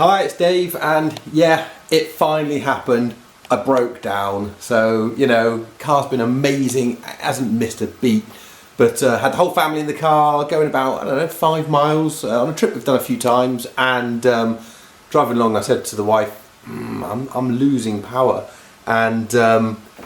Hi, it's Dave, and yeah, it finally happened. I broke down. So, you know, car's been amazing. It hasn't missed a beat. But had the whole family in the car, going about, I don't know, 5 miles on a trip we've done a few times. And driving along, I said to the wife, I'm losing power. And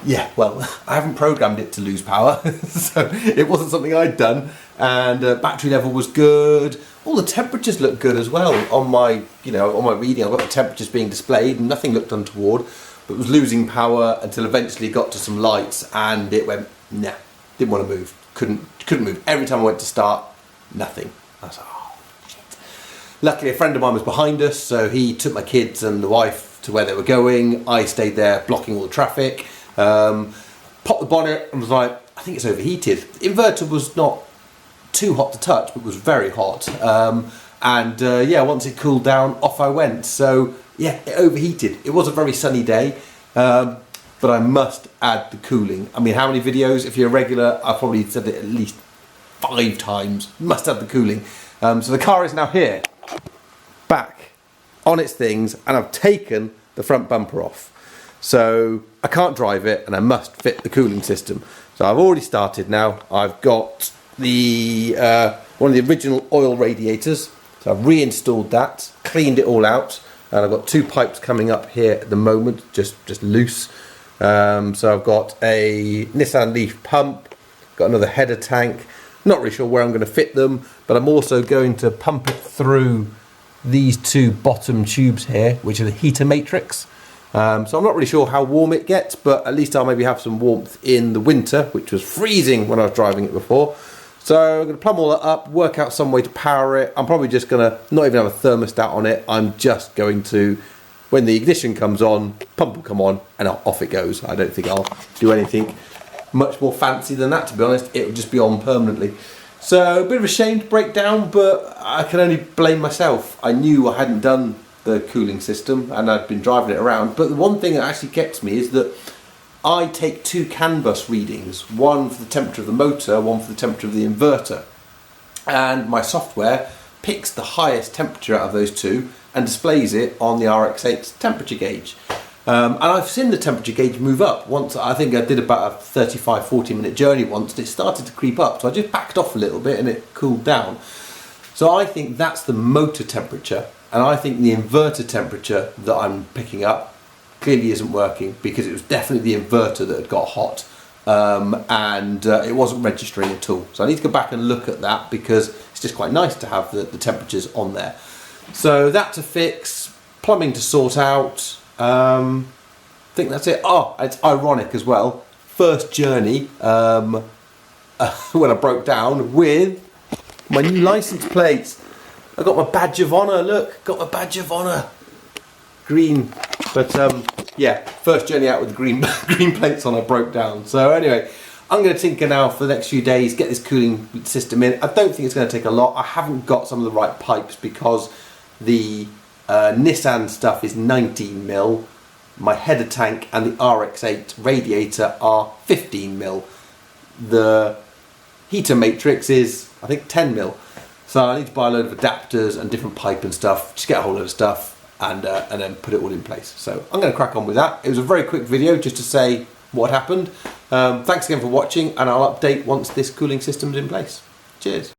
yeah, well, I haven't programmed it to lose power, so it wasn't something I'd done. And battery level was good. All the temperatures looked good as well on my, on my reading. I've got the temperatures being displayed, and nothing looked untoward. But it was losing power until eventually got to some lights, and it went, nah, didn't want to move, couldn't move. Every time I went to start, nothing. I was like, oh shit. Luckily, a friend of mine was behind us, so he took my kids and the wife to where they were going. I stayed there blocking all the traffic. Popped the bonnet and was like, I think it's overheated. The inverter was not too hot to touch, but was very hot. Yeah, once it cooled down, off I went. So yeah, it overheated. It was a very sunny day, but I must add the cooling. I mean, how many videos? If you're a regular, I've probably said it at least 5 times. Must add the cooling. So the car is now here, back on its things, and I've taken the front bumper off. So I can't drive it, and I must fit the cooling system. So I've already started now. I've got the one of the original oil radiators. So I've reinstalled that, cleaned it all out, and I've got 2 pipes coming up here at the moment, just loose. So I've got a Nissan Leaf pump, got another header tank. Not really sure where I'm going to fit them, but I'm also going to pump it through these 2 bottom tubes here, which are the heater matrix. So I'm not really sure how warm it gets, but at least I'll maybe have some warmth in the winter, which was freezing when I was driving it before. So I'm going to plumb all that up, work out some way to power it. I'm probably just going to not even have a thermostat on it. I'm just going to, when the ignition comes on, pump will come on, and off it goes. I don't think I'll do anything much more fancy than that, to be honest. It will just be on permanently. So a bit of a shame to break down, but I can only blame myself. I knew I hadn't done the cooling system, and I'd been driving it around. But the one thing that actually gets me is that I take 2 CAN bus readings, one for the temperature of the motor, one for the temperature of the inverter. And my software picks the highest temperature out of those 2 and displays it on the RX8 temperature gauge. And I've seen the temperature gauge move up. Once, I think I did about a 35-40 minute journey once, and it started to creep up. So I just backed off a little bit and it cooled down. So I think that's the motor temperature, and I think the inverter temperature that I'm picking up clearly isn't working, because it was definitely the inverter that had got hot, and it wasn't registering at all. So I need to go back and look at that, because it's just quite nice to have the temperatures on there. So that to fix, plumbing to sort out. I think that's it. Oh, it's ironic as well. First journey when I broke down with my new license plates. I got my badge of honour. Look, got my badge of honour. Green. But yeah, first journey out with the green plates on, I broke down. So anyway, I'm going to tinker now for the next few days, get this cooling system in. I don't think it's going to take a lot. I haven't got some of the right pipes, because the Nissan stuff is 19mm. My header tank and the RX8 radiator are 15mm. The heater matrix is, I think, 10mm. So I need to buy a load of adapters and different pipe and stuff, just get a whole load of stuff, and then put it all in place. So I'm going to crack on with that. It was a very quick video just to say what happened. Thanks again for watching, and I'll update once this cooling system's in place. Cheers.